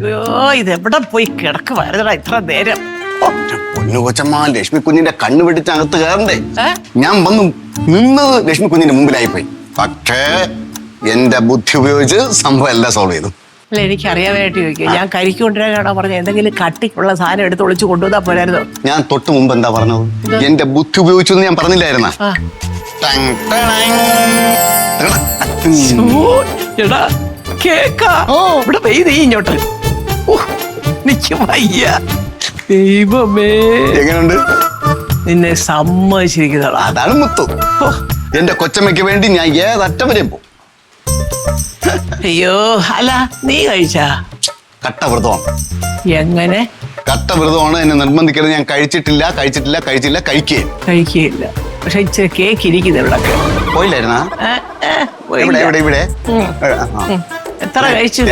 അയ്യോ ഇതെവിടെ പോയി കിടക്കുവായിരുന്നടാ ഇത്ര നേരം. പൊന്നു കൊച്ചമ്മ, ലക്ഷ്മി കുഞ്ഞിന്റെ കണ്ണു വെട്ടിച്ച് അകത്ത് കയറണ്ടേ? ഞാൻ വന്നു നിന്നത് ലക്ഷ്മി കുഞ്ഞിന്റെ മുമ്പിലായി പോയി. പക്ഷേ എന്റെ ബുദ്ധി ഉപയോഗിച്ച് സംഭവം എല്ലാം സോൾവ് ചെയ്തു. അല്ല എനിക്ക് അറിയാനായിട്ട് ചോദിക്കുക, ഞാൻ കരിക്ക് കൊണ്ടുവരാനാണോ പറഞ്ഞത്? എന്തെങ്കിലും കട്ടിക്കുള്ള സാധനം എടുത്ത് ഒളിച്ചു കൊണ്ടുവന്നാ പോരായിരുന്നോ? ഞാൻ തൊട്ട് മുമ്പ് എന്താ പറഞ്ഞത്? എന്റെ ബുദ്ധി ഉപയോഗിച്ചു എന്ന് ഞാൻ പറഞ്ഞില്ലായിരുന്ന? എടാ കേക്കാ ഇവിടെ പെയ്ത് ഇങ്ങോട്ട്. എനിക്ക് വയ്യ. ദൈവമേ, എങ്ങനെയുണ്ട്? നിന്നെ സമ്മതിച്ചിരിക്കുന്നതാ. അതാണ് മുത്തു. എന്റെ കൊച്ചമ്മയ്ക്ക് വേണ്ടി ഞാൻ ഏതറ്റം വരെയും പോകും. അയ്യോ അല്ല നീ കഴിച്ചാ? കട്ടവ്രതമാണ്. എങ്ങനെ കട്ടവ്രതമാണ്? എന്നെ നിർബന്ധിക്കരുത്. ഞാൻ കഴിച്ചിട്ടില്ല കഴിക്കുകയില്ല. പക്ഷെ ഇച്ചിരി കേക്ക് ഇരിക്കുന്നത് ഇവിടൊക്കെ. പോയില്ലായിരുന്നാ? ഇവിടെ എത്ര കഴിച്ചു?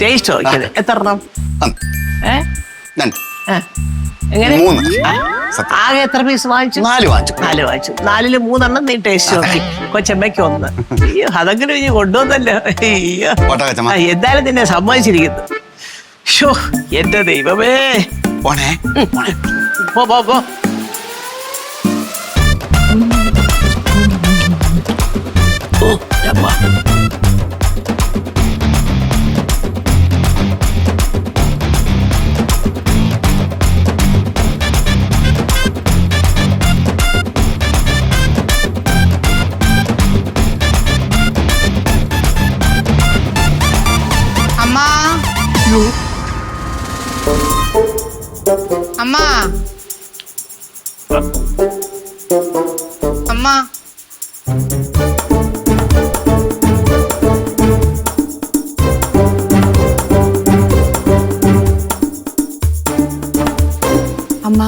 ടേസ്റ്റ് നോക്കിയത് എത്ര എണ്ണം? എങ്ങനെ? 3. ആകെ എത്ര പീസ് വാങ്ങിച്ചു? 4 വാങ്ങിച്ചു. 4 വാങ്ങിച്ചു. 4-ൽ 3 നീ ടേസ്റ്റ് നോക്കി. കൊച്ചമ്മയ്ക്ക് 1. അയ്യോ അതെങ്കിലും ഇനി കൊണ്ടുവന്നല്ലോ. അയ്യോ എന്തായാലും നിന്നെ സമ്മതിച്ചിരിക്കുന്നു. ഷോ എന്റെ ദൈവമേ. പോണേ പോ. അമ്മ അമ്മ അമ്മ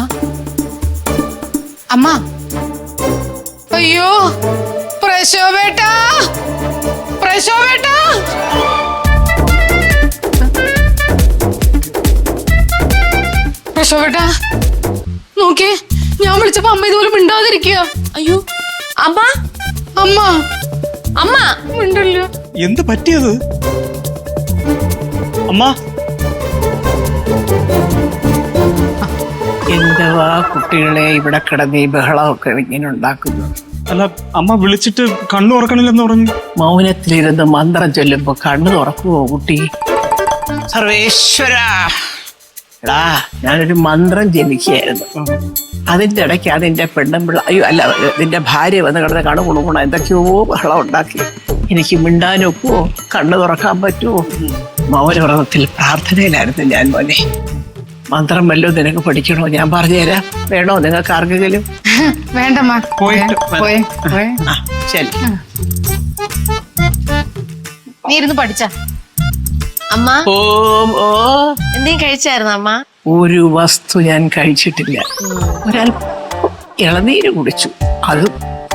അമ്മ അയ്യോ പ്രശോഭേട്ടാ പ്രശോഭേട്ടാ നോക്കിയേ, ഞാൻ വിളിച്ചപ്പോ അമ്മ ഇതുപോലെ മിണ്ടാതിരിക്കുക. അയ്യോ അമ്മ അമ്മ അമ്മ മിണ്ടല്ലോ. എന്ത് പറ്റിയത് അമ്മ? എന്തുവാ കുട്ടികളെ ഇവിടെ കിടന്ന് ഈ ബഹളമൊക്കെ ഇങ്ങനെ ഉണ്ടാക്കുന്നു? അല്ല അമ്മ വിളിച്ചിട്ട് കണ്ണു തുറക്കണില്ലെന്ന് പറഞ്ഞു. മൗനത്തിലിരുന്ന് മന്ത്രം ചൊല്ലുമ്പോ കണ്ണു തുറക്കുവോ കുട്ടി? സർവേശ്വര എടാ ഞാനൊരു മന്ത്രം ജപിക്കുകയായിരുന്നു. അതിന്റെ ഇടയ്ക്ക് അതിന്റെ പെണ്ണുമ്പിള്ള അല്ല നിന്റെ ഭാര്യ വന്ന് കിടന്ന് കണ്ണു കുളുങ്ങണം എന്തൊക്കെയോ ബഹളം ഉണ്ടാക്കി. എനിക്ക് മിണ്ടാനൊക്കുവോ? കണ്ണു തുറക്കാൻ പറ്റുമോ? മൗനവ്രതത്തിൽ പ്രാർത്ഥനയിലായിരുന്നു ഞാൻ മോനെ. മന്ത്രം വല്ലോ നിനക്ക് പഠിക്കണോ? ഞാൻ പറഞ്ഞുതരാം. വേണോ നിങ്ങൾക്ക് ആർക്കെങ്കിലും? വേണ്ടമ്മ ശരി നീ ഇരുന്ന് പഠിച്ച. അമ്മ ഓ എന്തെങ്കിലും കഴിച്ചായിരുന്നു അമ്മ? ഒരു വസ്തു ഞാൻ കഴിച്ചിട്ടില്ല. ഒരല്പം ഇളനീര് കുടിച്ചു. അത്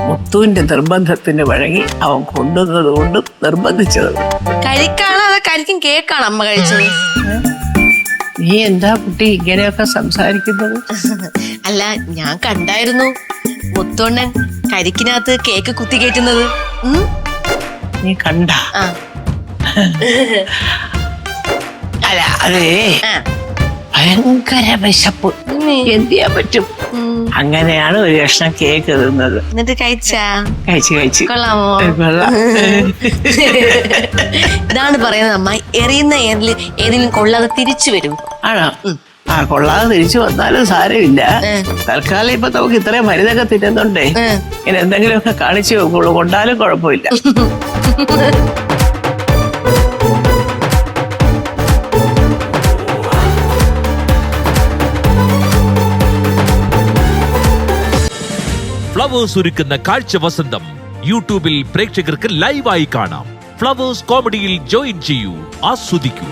മുത്തുവിന്റെ നിർബന്ധത്തിന് വഴങ്ങി അവൻ കൊണ്ടുവന്നത് കൊണ്ട് നിർബന്ധിച്ചത്. കരിക്കാണോ അതോ കരിക്കും കേക്കാണോ അമ്മ കഴിച്ചത്? നീ എന്താ കുട്ടി ഇങ്ങനെയൊക്കെ സംസാരിക്കുന്നത്? അല്ല ഞാൻ കണ്ടായിരുന്നു മുത്തോണ്ണൻ കരിക്കിനകത്ത് കേക്ക് കുത്തി കയറ്റുന്നത്. നീ കണ്ട? അല്ല അതേ ഭയങ്കര വിശപ്പ്. എന്ത് ചെയ്യാൻ പറ്റും? അങ്ങനെയാണ് ഒരു കഷ്ണം കേക്ക് തിന്നത്. എന്നിട്ട് കഴിച്ചു. കൊള്ളാമോ? ഇതാണ് പറയുന്നത് അമ്മ, എറിയുന്ന ഏറില് ഏതെങ്കിലും കൊള്ളാതെ തിരിച്ചു വരും. ആണോ? കൊള്ളാതെ തിരിച്ചു വന്നാലും സാരമില്ല. തൽക്കാലം ഇപ്പൊ നമുക്ക് ഇത്രയും മരുന്നൊക്കെ തിന്നുന്നുണ്ടേ. ഇങ്ങനെ എന്തെങ്കിലുമൊക്കെ കാണിച്ചു നോക്കുള്ളൂ. കൊണ്ടാലും കുഴപ്പമില്ല. ഫ്ലവേഴ്സ് ഒരുക്കുന്ന കാഴ്ച വസന്തം യൂട്യൂബിൽ പ്രേക്ഷകർക്ക് ലൈവായി കാണാം. ഫ്ലവേഴ്സ് കോമഡിയിൽ ജോയിൻ ചെയ്യൂ, ആസ്വദിക്കൂ.